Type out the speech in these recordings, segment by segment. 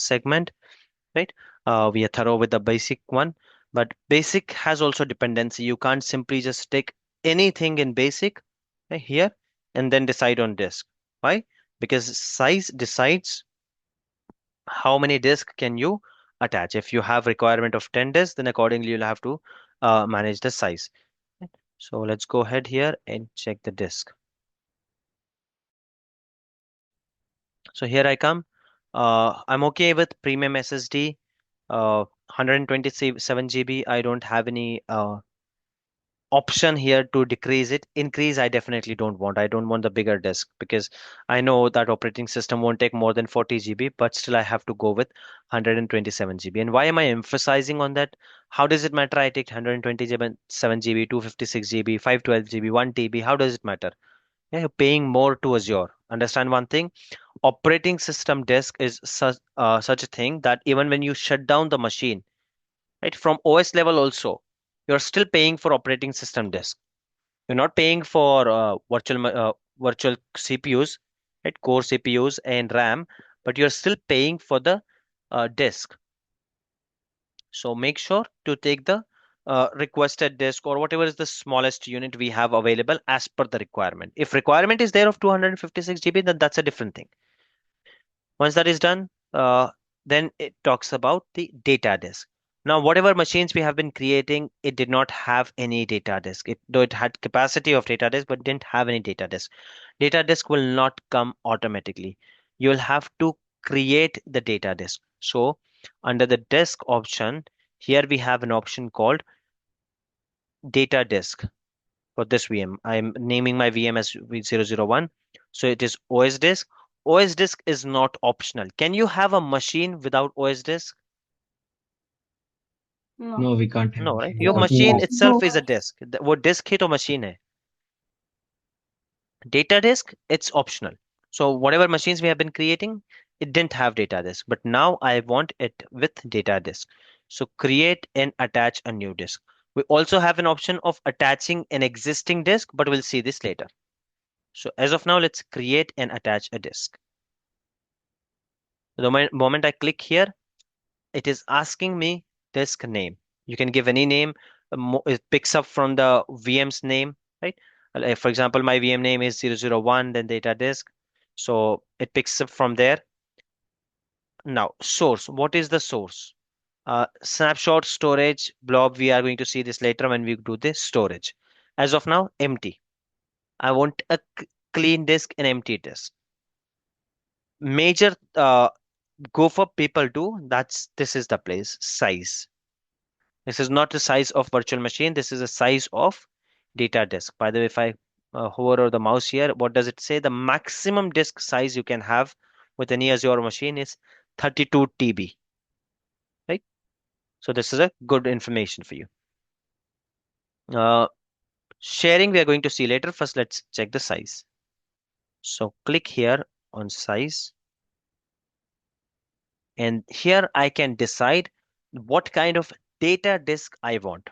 segment, right? We are thorough with the basic one, but basic has also dependency. You can't simply just take anything in basic here and then decide on disk. Why? Because size decides how many disks can you attach. If you have requirement of 10 disks, then accordingly you'll have to manage the size. So let's go ahead here and check the disk. So here I come. I'm okay with premium SSD, 127 GB. I don't have any option here to decrease it. Increase, I definitely don't want. I don't want the bigger disk because I know that operating system won't take more than 40 GB, but still I have to go with 127 GB. And why am I emphasizing on that? How does it matter? I take 127 GB, 256 GB, 512 GB, 1 TB. How does it matter? Yeah, you're paying more to Azure. Understand one thing? Operating system disk is such a thing that even when you shut down the machine, right, from OS level also, you're still paying for operating system disk. You're not paying for virtual CPUs, right, core CPUs and RAM, but you're still paying for the disk. So make sure to take the requested disk or whatever is the smallest unit we have available as per the requirement. If requirement is there of 256 GB, then that's a different thing. Once that is done, then it talks about the data disk. Now, whatever machines we have been creating, it did not have any data disk. Though it had capacity of data disk, but didn't have any data disk. Data disk will not come automatically. You'll have to create the data disk. So under the disk option, here we have an option called data disk for this VM. I'm naming my VM as V001. So it is OS disk. OS disk is not optional. Can you have a machine without OS disk? No, we can't have No, right? machine Your without machine OS. itself is a disk. वो disk ही तो machine है. Data disk, it's optional. So whatever machines we have been creating, it didn't have data disk, but now I want it with data disk. So create and attach a new disk. We also have an option of attaching an existing disk, but we'll see this later. So as of now, let's create and attach a disk. The moment I click here, it is asking me disk name. You can give any name. It picks up from the VM's name, right? Like for example, my VM name is 001, then data disk. So it picks up from there. Now, source. What is the source? Snapshot, storage, blob. We are going to see this later when we do this storage. As of now, empty. I want a clean disk and empty disk. Major go for people too. This is the place. Size. This is not the size of virtual machine. This is the size of data disk. By the way, if I hover over the mouse here, what does it say? The maximum disk size you can have with any Azure machine is 32 TB, right? So this is a good information for you. Uh, Sharing we are going to see later. First, let's check the size. So click here on size, and here I can decide what kind of data disk I want.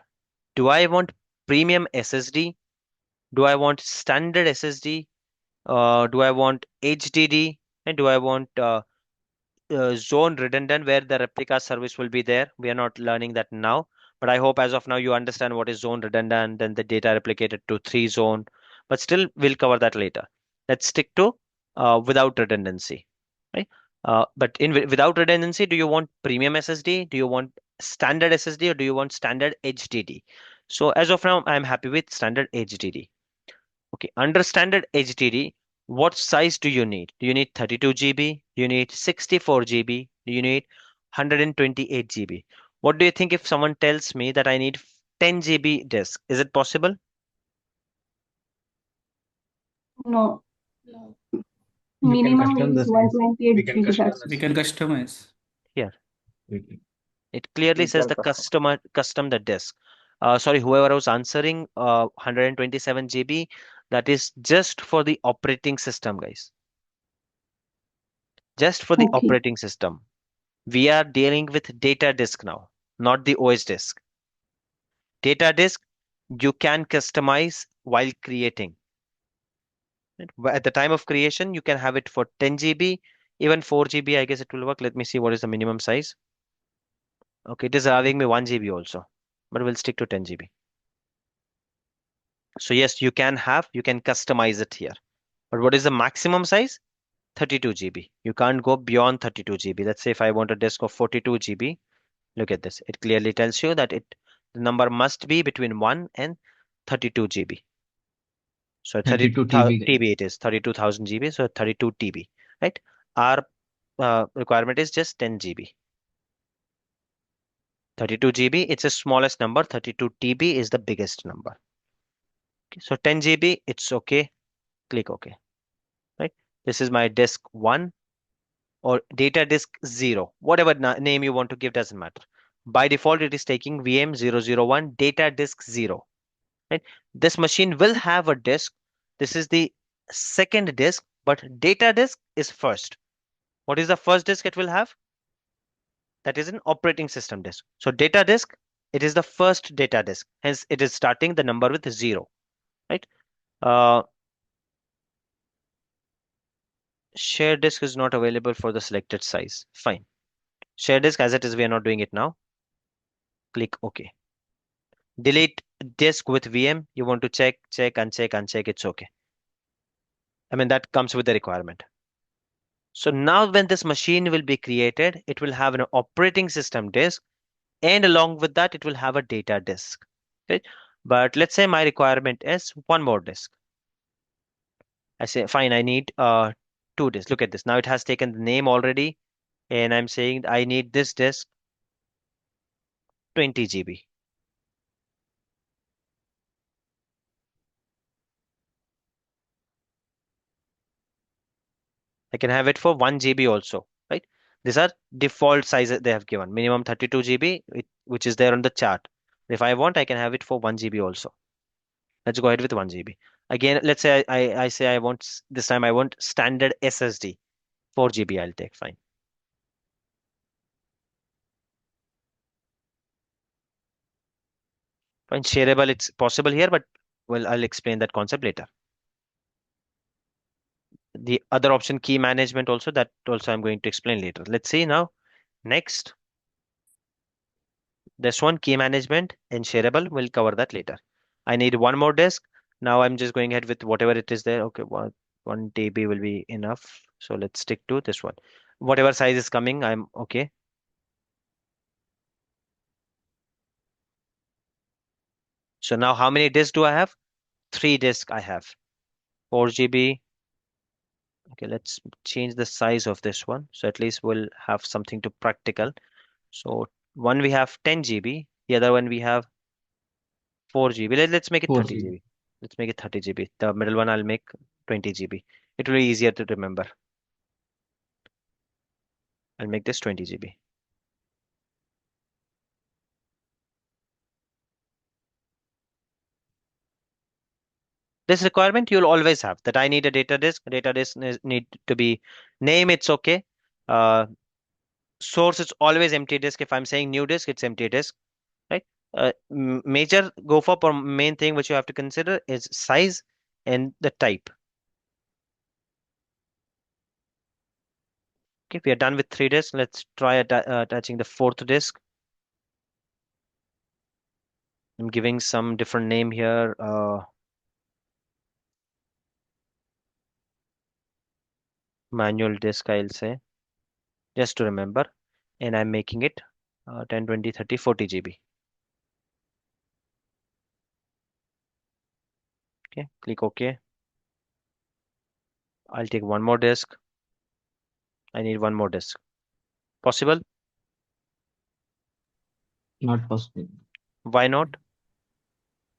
Do I want premium SSD? Do I want standard SSD? Do I want HDD? And do I want zone redundant where the replica service will be there? We are not learning that now, but I hope as of now you understand what is zone redundant, then the data replicated to three zone, but still we'll cover that later. Let's stick to without redundancy, right? But without redundancy, do you want premium SSD? Do you want standard SSD or do you want standard HDD? So as of now, I'm happy with standard HDD. Okay, under standard HDD, what size do you need? Do you need 32 GB? Do you need 64 GB? Do you need 128 GB? What do you think if someone tells me that I need 10 GB disk? Is it possible? No. We can Minimum custom the is size. 128 GB. That's We can customize. Here, We can it clearly says the customer custom the disk. Sorry, whoever was answering 127 GB, that is just for the operating system, guys. Just for the okay. operating system. We are dealing with data disk now, not the OS disk. Data disk, you can customize while creating. Right? At the time of creation, you can have it for 10 GB. Even 4 GB, I guess it will work. Let me see what is the minimum size. Okay, it is allowing me 1 GB also, but we'll stick to 10 GB. So yes, you can customize it here. But what is the maximum size? 32 GB. You can't go beyond 32 GB. Let's say if I want a disk of 42 GB, look at this. It clearly tells you that the number must be between 1 and 32 GB. So 32 32,000 TB, TB guys. it is 32,000 GB. So 32 TB, right? Our requirement is just 10 GB. 32 GB, it's the smallest number. 32 TB is the biggest number. Okay, so 10 GB, it's okay. Click OK, right? This is my disk 1 or data disk 0. Whatever name you want to give doesn't matter. By default, it is taking VM001 data disk 0, right? This machine will have a disk. This is the second disk, but data disk is first. What is the first disk it will have? That is an operating system disk. So data disk, it is the first data disk. Hence, it is starting the number with 0, right? Uh, share disk is not available for the selected size. Fine. Share disk as it is, we are not doing it now. Click OK. Delete disk with VM. You want to check, uncheck, uncheck. It's okay. I mean, that comes with the requirement. So now when this machine will be created, it will have an operating system disk, and along with that, it will have a data disk. Okay. But let's say my requirement is one more disk. I say, fine, I need two disks. Look at this. Now it has taken the name already, and I'm saying I need this disk 20 GB. I can have it for 1 GB also, right? These are default sizes they have given. Minimum 32 GB, which is there on the chart. If I want, I can have it for 1 GB also. Let's go ahead with 1 GB. Again, let's say I say I want, this time I want standard SSD. 4 GB I'll take, fine. Fine, shareable, it's possible here, but well, I'll explain that concept later. The other option, key management also, that also I'm going to explain later. Let's see now. Next, this one, key management and shareable, we'll cover that later. I need one more disk. Now I'm just going ahead with whatever it is there. Okay, 1 TB will be enough. So let's stick to this one. Whatever size is coming, I'm okay. So now how many disks do I have? 3 disks I have. 4 GB. Okay, let's change the size of this one. So at least we'll have something to practical. So one we have 10 GB. The other one we have 4 GB. Let's make it 30 4GB. GB. Let's make it 30 GB. The middle one I'll make 20 GB. It will be easier to remember. I'll make this 20 GB. This requirement you'll always have, that I need a data disk. Data disk need to be name, it's okay. Uh, source, it's always empty disk. If I'm saying new disk, it's empty disk, right? Major go for main thing which you have to consider is size and the type. Okay, we are done with 3 disks. Let's try attaching the 4th disk. I'm giving some different name here. Manual disk, I'll say, just to remember. And I'm making it 10, 20, 30, 40 GB. Okay, click OK. I'll take one more disk. I need one more disk. Possible? Not possible. Why not?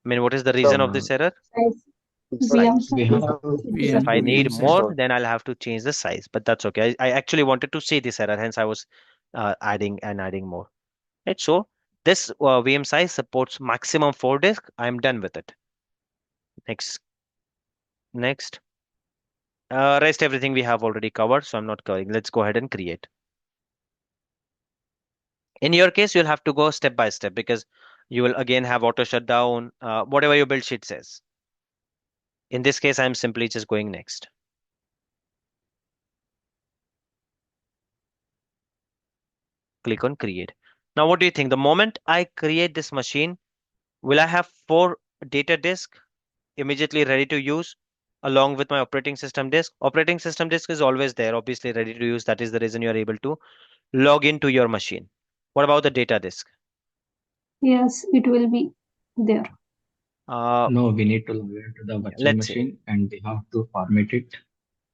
I mean, what is the reason of Uh, this error? Size. VM Size. we size. have If I VM need size. more, then I'll have to change the size. But that's okay. I actually wanted to see this error, hence I was adding more. Right. So this VM size supports maximum 4 disk. I'm done with it. Next. Next. Rest everything we have already covered, so I'm not covering. Let's go ahead and create. In your case, you'll have to go step by step because you will again have auto shutdown, whatever your build sheet says. In this case, I'm simply just going next. Click on create. Now, what do you think? The moment I create this machine, will I have 4 data disk immediately ready to use along with my operating system disk? Operating system disk is always there, obviously ready to use. That is the reason you are able to log into your machine. What about the data disk? Yes, it will be there. Uh, No, we need to log into the yeah, virtual let's say, machine and we have to format it.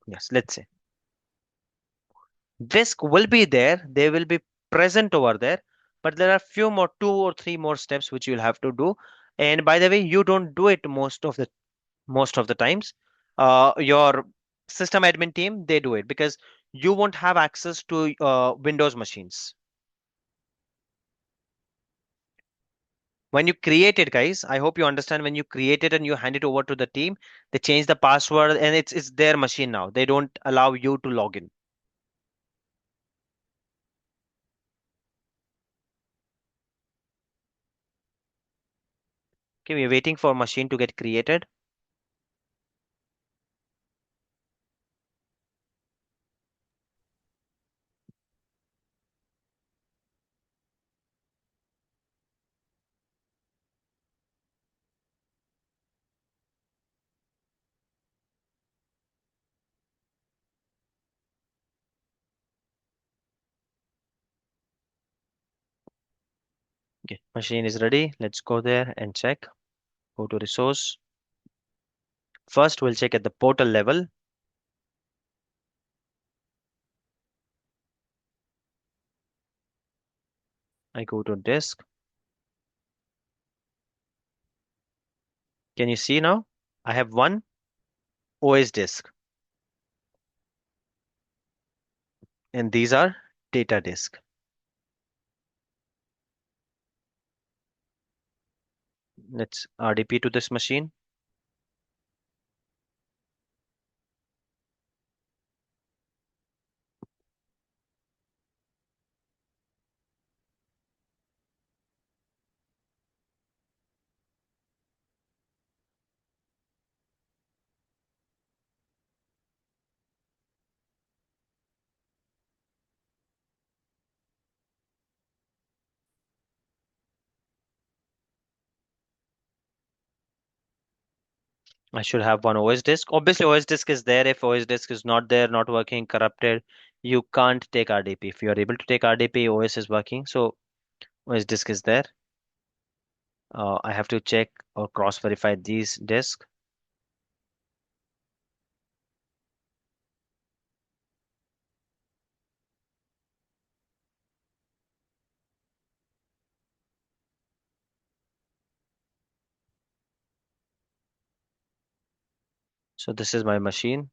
yes, let's say disk will be there. They will be present over there, but there are few more, 2 or 3 more steps which you'll have to do. And by the way, you don't do it most of the times. Your system admin team, they do it because you won't have access to Windows machines. When you create it, guys, I hope you understand, when you create it and you hand it over to the team, they change the password and it's their machine now. They don't allow you to log in. Okay, we're waiting for machine to get created. Okay, machine is ready. Let's go there and check. Go to resource. First, we'll check at the portal level. I go to disk. Can you see now? I have one OS disk, and these are data disk. Let's RDP to this machine. I should have one OS disk. Obviously, OS disk is there. If OS disk is not there, not working, corrupted, you can't take RDP. If you are able to take RDP, OS is working. So OS disk is there. I have to check or cross verify these disks. So this is my machine.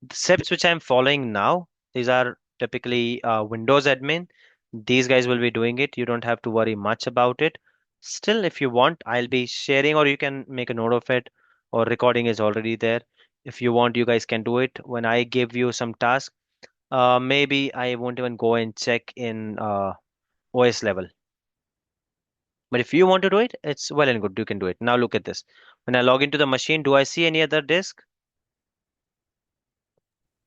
The steps which I'm following now, these are typically Windows admin. These guys will be doing it. You don't have to worry much about it. Still, if you want, I'll be sharing, or you can make a note of it, or recording is already there. If you want, you guys can do it. When I give you some task, maybe I won't even go and check in OS level. But if you want to do it, it's well and good. You can do it. Now look at this. When I log into the machine, do I see any other disk?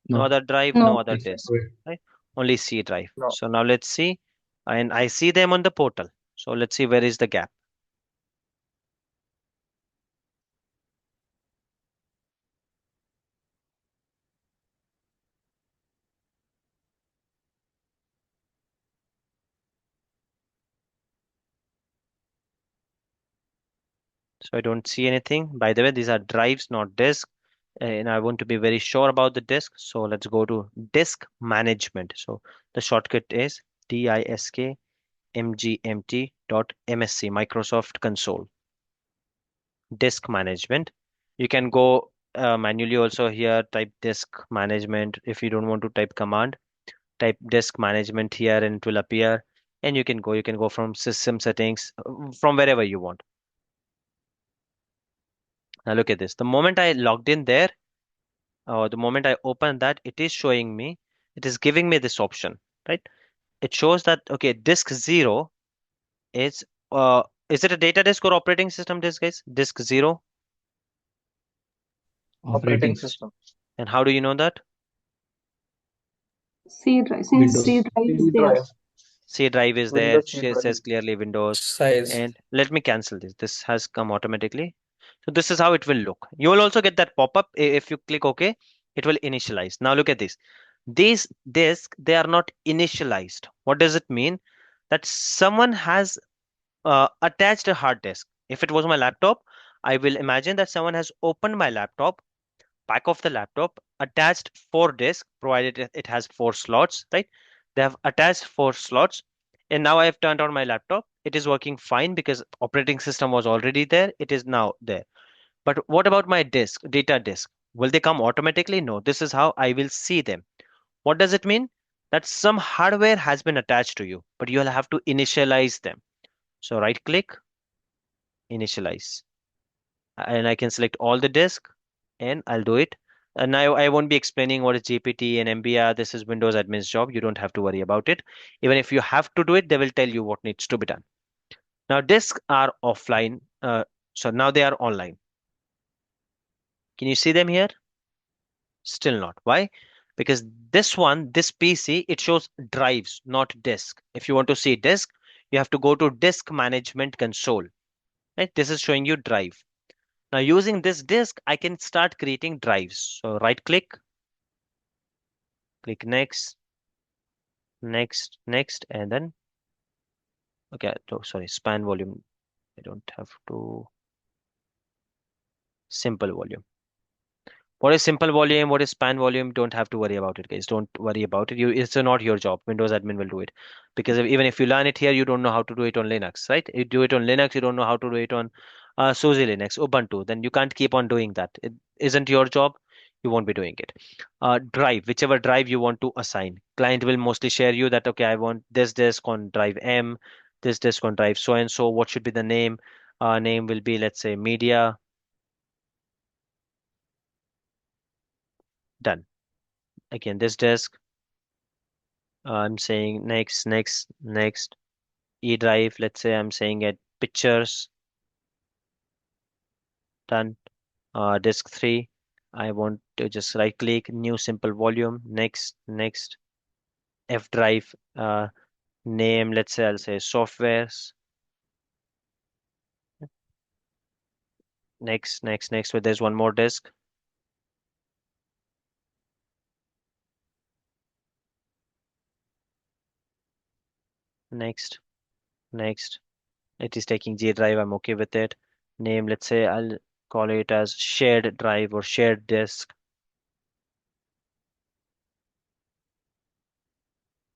No No, other drive, no No, other it's disk, wait. right? Only C drive. No. So now let's see. And I see them on the portal. So let's see where is the gap. So I don't see anything. By the way, these are drives, not disk. And I want to be very sure about the disk. So let's go to disk management. So the shortcut is diskmgmt.msc, Microsoft Console. Disk management. You can go manually also here, type disk management. If you don't want to type command, type disk management here and it will appear. And you can go from system settings, from wherever you want. Now look at this. The moment I logged in there, the moment I open that, it is showing me, it is giving me this option, right? It shows that, okay, disk 0 is, is it a data disk or operating system disk, guys? Disk 0. Operating Operating system. system. And how do you know that? C drive. Since C Windows. drive is C there. drive. C drive is there. Windows C It says drive. clearly Windows. Size. And let me cancel this. This has come automatically. So this is how it will look. You will also get that pop-up. If you click OK, it will initialize. Now look at this. These disks, they are not initialized. What does it mean? That someone has attached a hard disk. If it was my laptop, I will imagine that someone has opened my laptop, back of the laptop, attached four disks, provided it has four slots, right? They have attached four slots. And now I have turned on my laptop. It is working fine because operating system was already there. It is now there. But what about my disk, data disk? Will they come automatically? No. This is how I will see them. What does it mean? That some hardware has been attached to you, but you'll have to initialize them. So right click, initialize. And I can select all the disk and I'll do it. And now I won't be explaining what is GPT and MBR. This is Windows admin's job. You don't have to worry about it. Even if you have to do it, they will tell you what needs to be done. Now disks are offline. So now they are online. Can you see them here? Still not. Why? Because this one, this PC, it shows drives, not disk. If you want to see disk, you have to go to disk management console. Right? This is showing you drive. Now using this disk, I can start creating drives. So right click, click next, next, next, and then, okay, oh, sorry, span volume. I don't have to, simple volume. What is simple volume? What is span volume? Don't have to worry about it, guys. Don't worry about it. It's not your job. Windows admin will do it. Because even if you learn it here, you don't know how to do it on Linux, right? You do it on Linux, you don't know how to do it on SUSE Linux, Ubuntu. Then you can't keep on doing that. It isn't your job. You won't be doing it. Drive, whichever drive you want to assign. Client will mostly share you that, okay, I want this disk on drive M, this disk on drive so and so. What should be the name? Name will be, let's say, media. Done. Again, this disk. I'm saying next, next, next. E drive, let's say I'm saying it pictures, done. Disk 3. I want to just right click, new simple volume, next, next. F drive, name, let's say I'll say softwares, next, next, next. Where there's one more disk, next, next. It is taking G drive, I'm okay with it. Name, let's say I'll call it as shared drive or shared disk.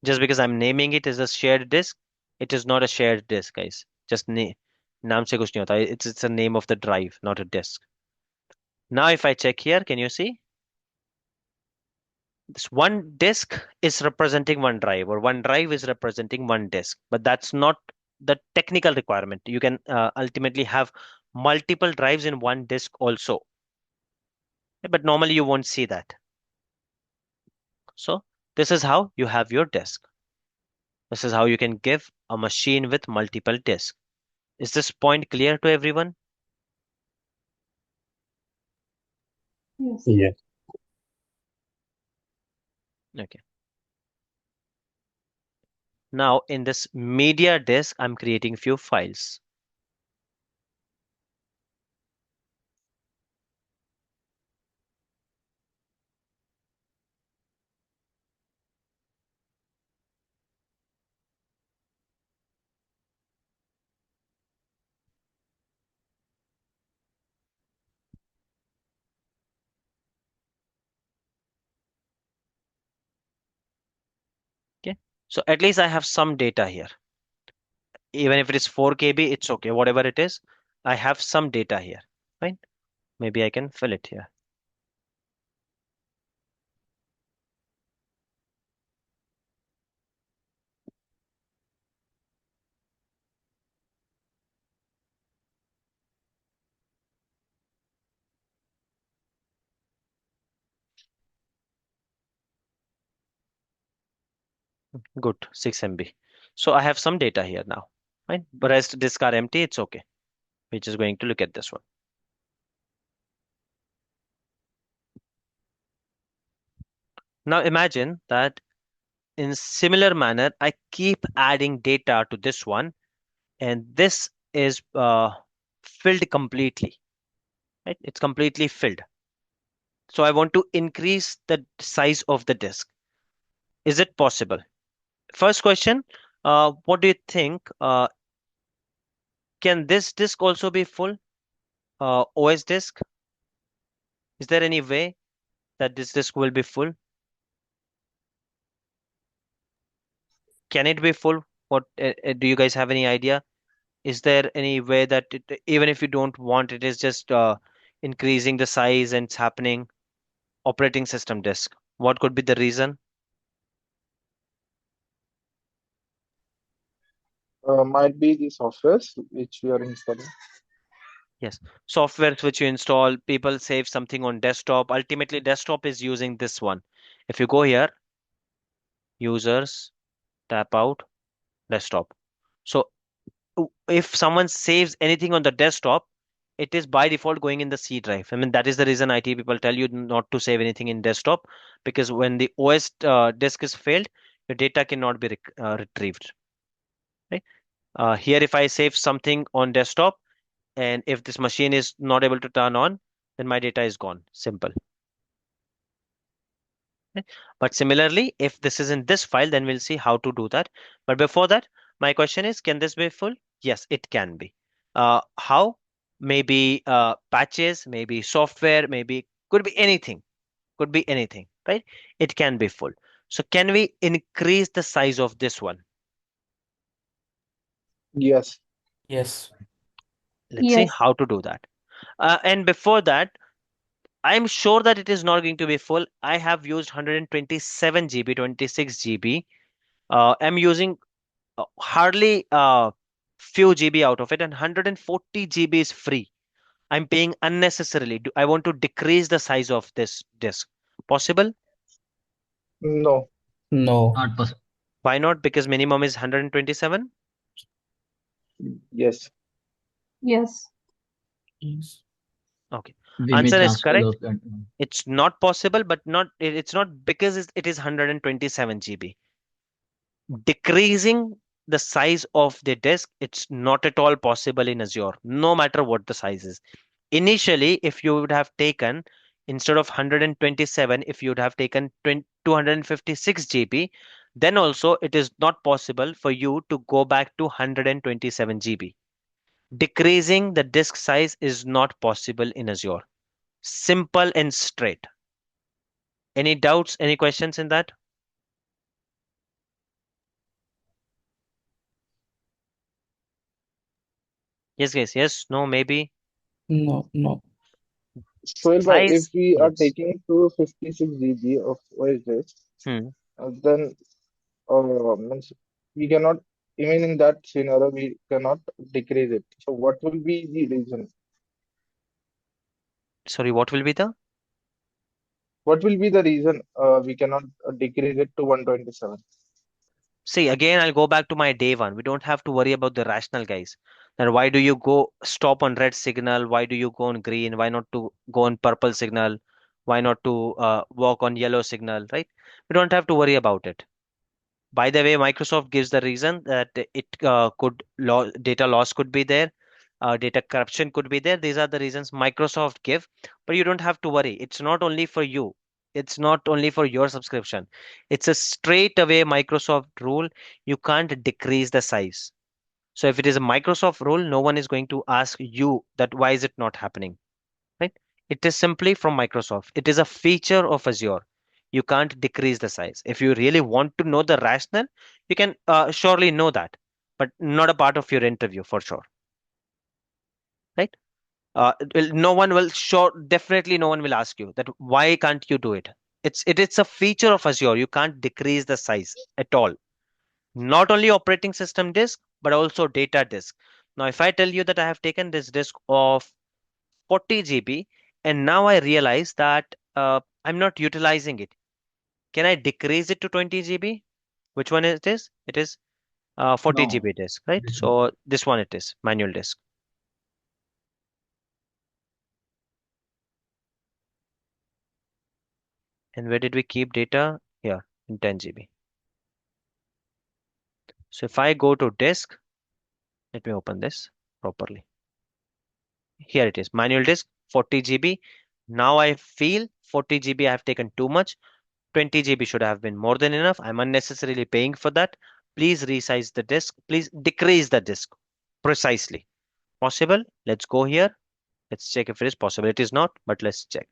Just because I'm naming it as a shared disk, it is not a shared disk, guys. Just name. नाम से कुछ नहीं होता. It's a name of the drive, not a disk. Now, if I check here, can you see? This one disk is representing one drive, or one drive is representing one disk. But that's not the technical requirement. You can ultimately have multiple drives in one disk also. But normally you won't see that. So this is how you have your disk. This is how you can give a machine with multiple disks. Is this point clear to everyone? Yes. Yes. Okay. Now in this media disk, I'm creating few files. Okay. So at least I have some data here. Even if it is 4 KB, it's okay. Whatever it is, I have some data here. Fine. Maybe I can fill it here. Good, 6 MB. So I have some data here now. Fine. But rest disk are empty, it's okay. We're just going to look at this one. Now imagine that in similar manner, I keep adding data to this one, and this is filled completely, right? It's completely filled. So I want to increase the size of the disk. Is it possible? First question, what do you think? Can this disk also be full? OS disk? Is there any way that this disk will be full? Can it be full? What do you guys have any idea? Is there any way that even if you don't want it, is just increasing the size and it's happening? Operating system disk. What could be the reason? Might be the softwares which we are installing. Yes, softwares which you install, people save something on desktop. Ultimately, desktop is using this one. If you go here, users, tap out, desktop. So if someone saves anything on the desktop, it is by default going in the C drive. I mean, that is the reason IT people tell you not to save anything in desktop, because when the OS disk is failed, your data cannot be retrieved. Right? Here, if I save something on desktop, and if this machine is not able to turn on, then my data is gone. Simple. Okay. But similarly, if this is in this file, then we'll see how to do that. But before that, my question is, can this be full? Yes, it can be. How? Maybe patches, maybe software, maybe could be anything, could be anything, right? It can be full. So can we increase the size of this one? Yes. Yes. Let's see Yes. how to do that. And before that, I'm sure that it is not going to be full. I have used 127 GB, 26 GB. I'm using hardly few GB out of it, and 140 GB is free. I'm paying unnecessarily. I want to decrease the size of this disk. Possible? No. No. Not possible. Why not? Because minimum is 127. Yes. Yes. Yes. Okay. We may Answer is chance full correct. of that. It's not possible, but it's not because it is 127 GB. Decreasing the size of the disk, it's not at all possible in Azure, no matter what the size is. Initially, if you would have taken, instead of 127, if you would have taken 256 GB, then also it is not possible for you to go back to 127 GB. Decreasing the disk size is not possible in Azure. Simple and straight. Any doubts, any questions in that? Yes, yes, yes, no, maybe. No. No. Sohail bhai, if Size, we are yes. taking 256 GB of OS disk, Hmm. then means we cannot, even in that scenario, we cannot decrease it. So what will be the reason? Sorry, what will be the? What will be the reason we cannot decrease it to 127? See, again, I'll go back to my day one. We don't have to worry about the rational guys. That why do you go stop on red signal? Why do you go on green? Why not to go on purple signal? Why not to walk on yellow signal, right? We don't have to worry about it. By the way, Microsoft gives the reason that it data loss could be there, data corruption could be there. These are the reasons Microsoft give, but you don't have to worry. It's not only for you. It's not only for your subscription. It's a straight away Microsoft rule. You can't decrease the size. So if it is a Microsoft rule, no one is going to ask you that why is it not happening, right? It is simply from Microsoft. It is a feature of Azure. You can't decrease the size. If you really want to know the rationale, you can surely know that, but not a part of your interview for sure, right? No one will definitely no one will ask you that why can't you do it. It's a feature of Azure. You can't decrease the size at all. Not only operating system disk, but also data disk. Now, if I tell you that I have taken this disk of 40 GB, and now I realize that I'm not utilizing it. Can I decrease it to 20 GB? Which one it is? It is 40 No. GB disk, right? This one. So this one it is manual disk. And where did we keep data? Here in 10 GB. So if I go to disk, let me open this properly. Here it is, manual disk, 40 GB. Now I feel 40 GB I have taken too much. 20 GB should have been more than enough. I'm unnecessarily paying for that. Please resize the disk. Please decrease the disk precisely. Possible? Let's go here. Let's check if it is possible. It is not, but let's check.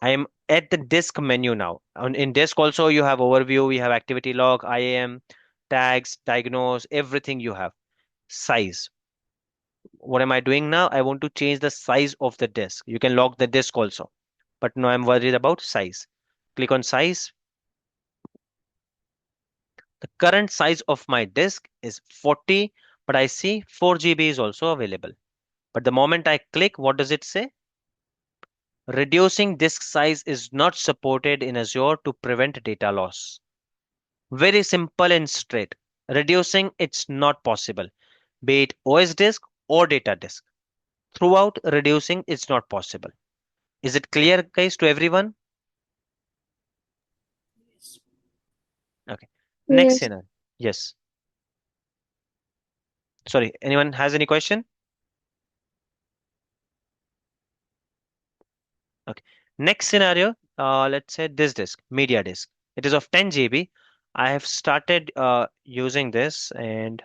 I am at the disk menu now. In disk also you have overview, we have activity log, IAM, tags, diagnose, everything you have. Size. What am I doing now? I want to change the size of the disk. You can lock the disk also. But no, I'm worried about size. Click on size. The current size of my disk is 40, but I see 4 GB is also available. But the moment I click, what does it say? Reducing disk size is not supported in Azure to prevent data loss. Very simple and straight. Reducing it's not possible, be it OS disk or data disk. Throughout, reducing it's not possible. Is it clear, guys, to everyone? Okay. Next Yes. scenario. Yes. Sorry, anyone has any question? Okay. Next scenario, let's say this disk, media disk. It is of 10 GB. I have started using this and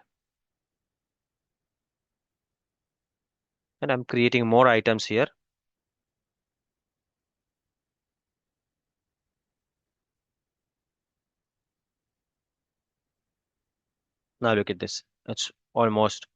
I'm creating more items here. Now look at this. It's almost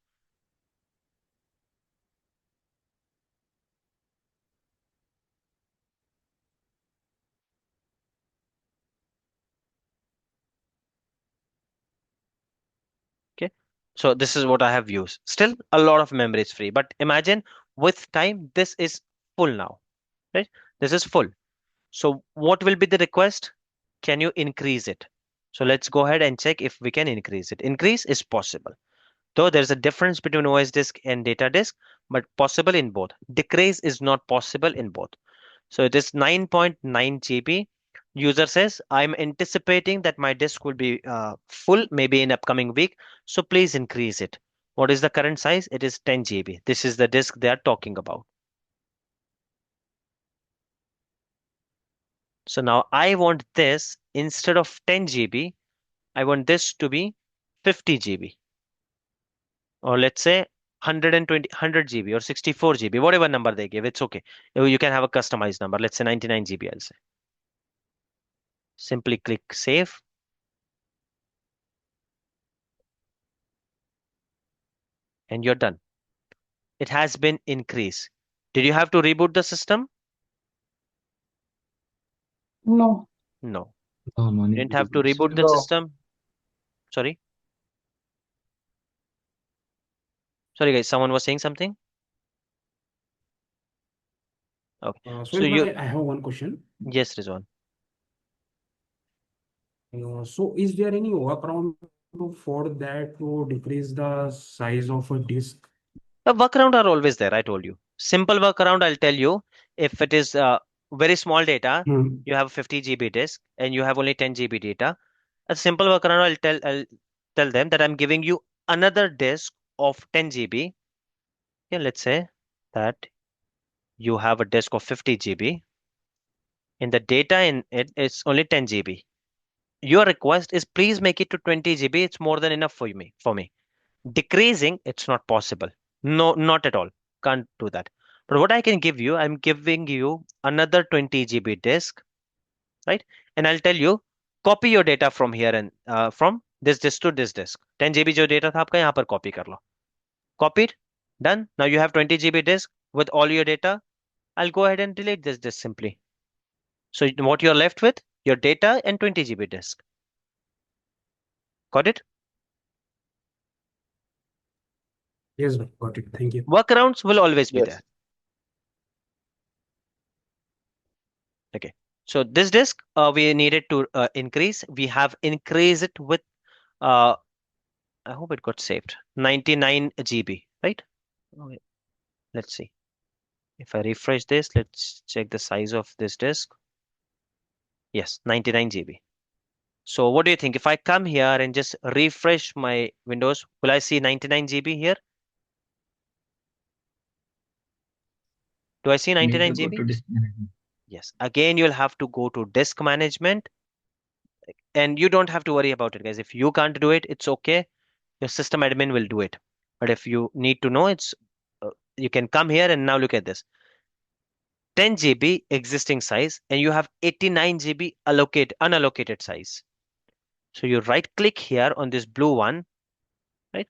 okay. So this is what I have used. Still a lot of memory is free, but imagine with time this is full now, right? This is full. So what will be the request? Can you increase it? So let's go ahead and check if we can increase it. Increase is possible. Though there's a difference between OS disk and data disk, but possible in both. Decrease is not possible in both. So it is 9.9 GB. User says, I'm anticipating that my disk will be full maybe in upcoming week. So please increase it. What is the current size? It is 10 GB. This is the disk they are talking about. So now I want this instead of 10 GB, I want this to be 50 GB. Or let's say 120, 100 GB or 64 GB, whatever number they give, it's okay. You can have a customized number. Let's say 99 GB, I'll say. Simply click save. And you're done. It has been increased. Did you have to reboot the system? No. No. No, no You need didn't to have to reboot. reboot the No. system. Sorry. Sorry, guys. Someone was saying something. Okay. So So if you, I have one question. yes, Rizwan. So is there any workaround for that to decrease the size of a disk? The workaround are always there. I told you. Simple workaround. I'll tell you. If it is very small data, Hmm. you have a 50 GB disk and you have only 10 GB data. A simple workaround. I'll tell them that I'm giving you another disk of 10 GB. Yeah, let's say that you have a disk of 50 GB. In the data in it's only 10 GB. Your request is please make it to 20 GB. It's more than enough for me. Decreasing, it's not possible. No, not at all. Can't do that. But what I can give you, I'm giving you another 20 GB disk, right? And I'll tell you, copy your data from here and from this disk to this disk. 10 GB जो data था आपका यहाँ पर copy कर लो. Copied, done. Now you have 20 GB disk with all your data. I'll go ahead and delete this disk simply. So what you're left with, your data and 20 GB disk. Got it? Yes, bro. Got it. Thank you. Workarounds will always be there. Yes. Okay. So this disk we needed to increase. We have increased it with uh, I hope it got saved. 99 GB, right? Okay. Let's see. If I refresh this, let's check the size of this disk. Yes, 99 GB. So what do you think? If I come here and just refresh my Windows, will I see 99 GB here? Do I see Need to 99 go to GB? disk management. Yes. Again, you'll have to go to disk management, and you don't have to worry about it, guys. If you can't do it, it's okay. Your system admin will do it. But if you need to know, you can come here and now look at this. 10 GB existing size, and you have 89 GB unallocated size. So you right click here on this blue one, right?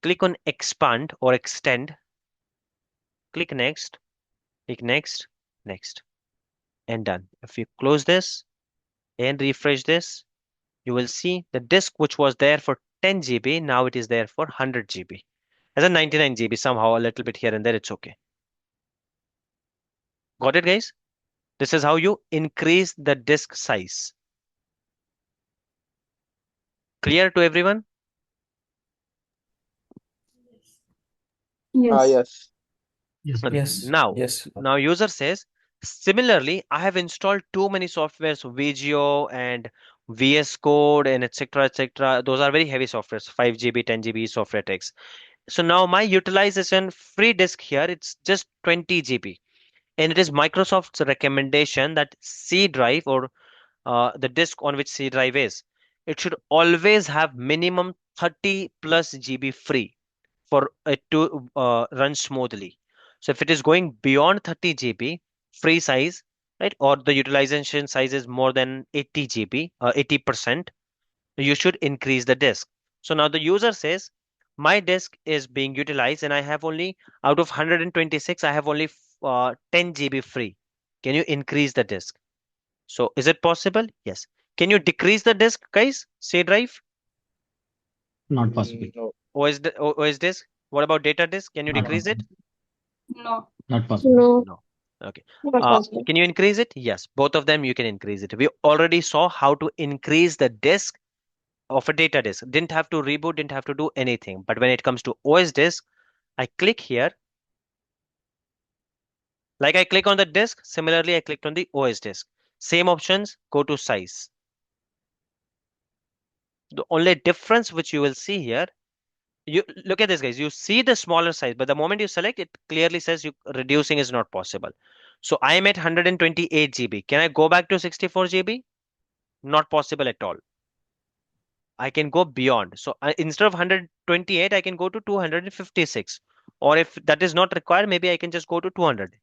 Click on expand or extend, click next, click next, next, and done. If you close this and refresh this, you will see the disk which was there for 10 GB, now it is there for 100 GB. As a 99 GB, somehow a little bit here and there, it's okay. Got it, guys? This is how you increase the disk size. Clear to everyone? Yes. Yes. Yes. Okay. Yes. Now, Yes. now user says, similarly, I have installed too many softwares, VGO and VS Code and etc. etc. Those are very heavy softwares, 5 GB, 10 GB software takes. So now my utilization free disk here, it's just 20 GB. And it is Microsoft's recommendation that C drive or the disk on which C drive is, it should always have minimum 30 plus GB free for it to run smoothly. So if it is going beyond 30 GB free size, right, or the utilization size is more than 80 GB, 80%, you should increase the disk. So now the user says, my disk is being utilized and I have only, out of 126, I have only 10 GB free. Can you increase the disk? So is it possible? Yes. Can you decrease the disk, guys? C drive, Not possible. No. OS disk? What about data disk? Can you Not decrease possible. it? No. Not possible. No. No. Okay. Not possible. Can you increase it? Yes. Both of them you can increase it. We already saw how to increase the disk of a data disk. Didn't have to reboot, didn't have to do anything. But when it comes to OS disk, I click here. Like I click on the disk, similarly I clicked on the OS disk. Same options, go to size. The only difference which you will see here, you look at this, guys, you see the smaller size, but the moment you select it, clearly says you reducing is not possible. So I am at 128 GB. Can I go back to 64 GB? Not possible at all. I can go beyond. So instead of 128, I can go to 256. Or if that is not required, maybe I can just go to 200.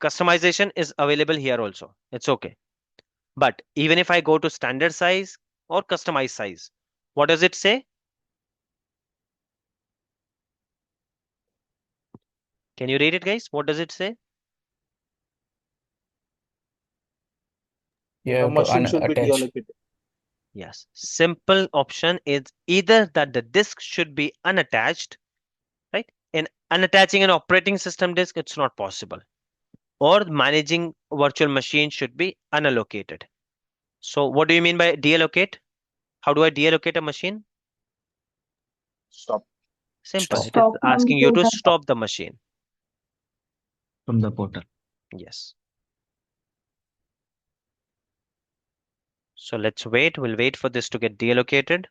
Customization is available here also. It's okay. But even if I go to standard size or customized size, what does it say? Can you read it, guys? What does it say? You The have to machine should be unattach. deallocated. Yes. Simple option is either that the disk should be unattached, right? In unattaching an operating system disk, it's not possible. Or managing virtual machine should be unallocated. So what do you mean by deallocate? How do I deallocate a machine? Stop. Simple. Stop. It is Stop from asking you to data. stop the machine. From the portal. Yes. So let's wait. We'll wait for this to get deallocated.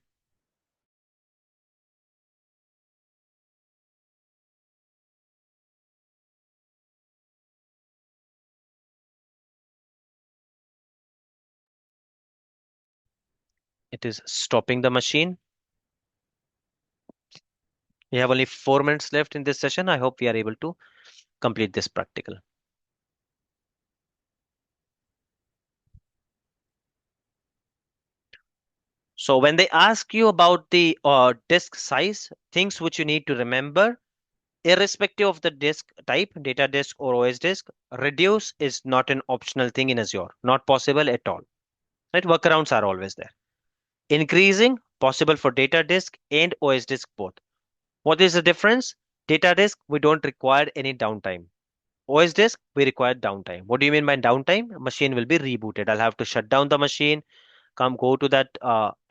It is stopping the machine. We have only 4 minutes left in this session. I hope we are able to complete this practical. So when they ask you about the disk size, things which you need to remember, irrespective of the disk type, data disk or OS disk, reduce is not an optional thing in Azure. Not possible at all. Right? Workarounds are always there. Increasing, possible for data disk and OS disk both. What is the difference? Data disk, we don't require any downtime. OS disk, we require downtime. What do you mean by downtime? Machine will be rebooted. I'll have to shut down the machine, go to that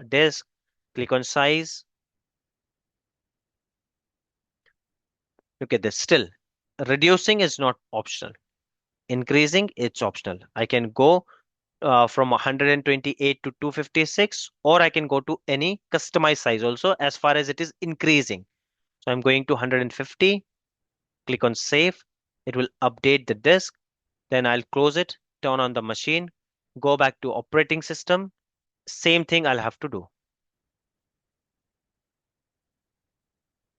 disk, click on size. Look at this. Still, reducing is not optional. Increasing, it's optional. I can go from 128 to 256, or I can go to any customized size also as far as it is increasing. So I'm going to 150, click on save. It will update the disk. Then I'll close it, turn on the machine, go back to operating system. Same thing I'll have to do.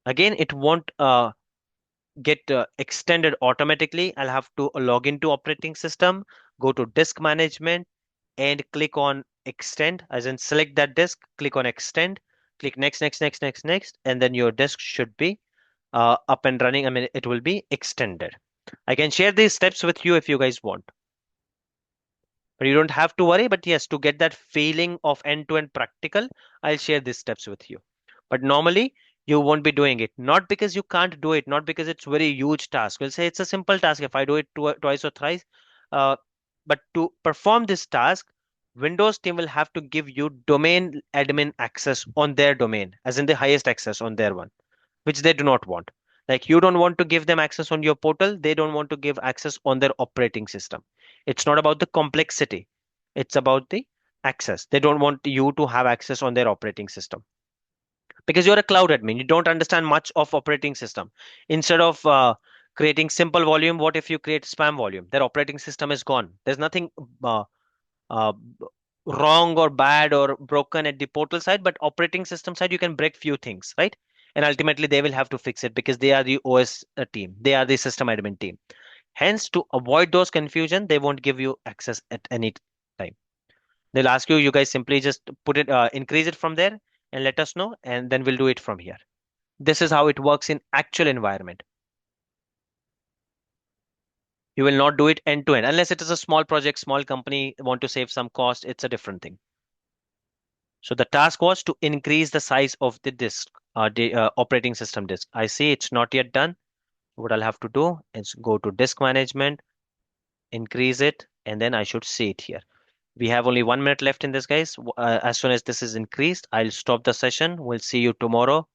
Again, it won't get extended automatically. I'll have to log into operating system, go to disk management, and click on extend, as in select that disk, click on extend, click next, next, next, next, next, and then your disk should be up and running. I mean, it will be extended. I can share these steps with you if you guys want. But you don't have to worry. But yes, to get that feeling of end-to-end practical, I'll share these steps with you. But normally, you won't be doing it. Not because you can't do it, not because it's very huge task. We'll say it's a simple task if I do it twice or thrice. Uh, but to perform this task, Windows team will have to give you domain admin access on their domain, as in the highest access on their one, which they do not want. Like you don't want to give them access on your portal, they don't want to give access on their operating system. It's not about the complexity, it's about the access. They don't want you to have access on their operating system because you're a cloud admin. You don't understand much of operating system. Instead of creating simple volume, what if you create spam volume? Their operating system is gone. There's nothing uh, uh, wrong or bad or broken at the portal side, but operating system side you can break few things, right? And ultimately they will have to fix it because they are the OS team, they are the system admin team. Hence, to avoid those confusion, they won't give you access at any time. They'll ask you, you guys simply just put it, increase it from there and let us know, and then we'll do it from here. This is how it works in actual environment. You will not do it end to end unless it is a small project, small company want to save some cost. It's a different thing. So the task was to increase the size of the disk, operating system disk. I see it's not yet done. What I'll have to do is go to disk management, increase it, and then I should see it here. We have only 1 minute left in this, guys. As soon as this is increased, I'll stop the session. We'll see you tomorrow.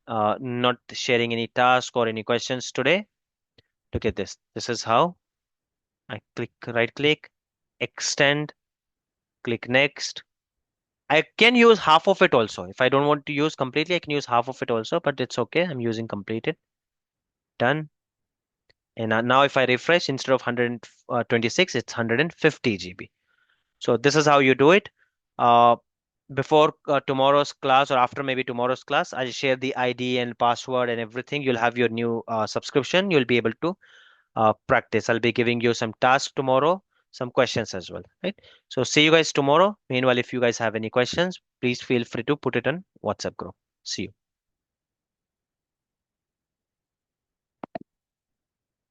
Not sharing any task or any questions today. Look at this. This is how I right click, extend, click next. I can use half of it also. If I don't want to use completely, I can use half of it also, but it's okay. I'm using completed. Done. And now if I refresh, instead of 126, it's 150 GB. So this is how you do it. Uh, Before tomorrow's class or after maybe tomorrow's class, I'll share the ID and password and everything. You'll have your new subscription. You'll be able to practice. I'll be giving you some tasks tomorrow, some questions as well, right? So see you guys tomorrow. Meanwhile, if you guys have any questions, please feel free to put it on WhatsApp group. See you.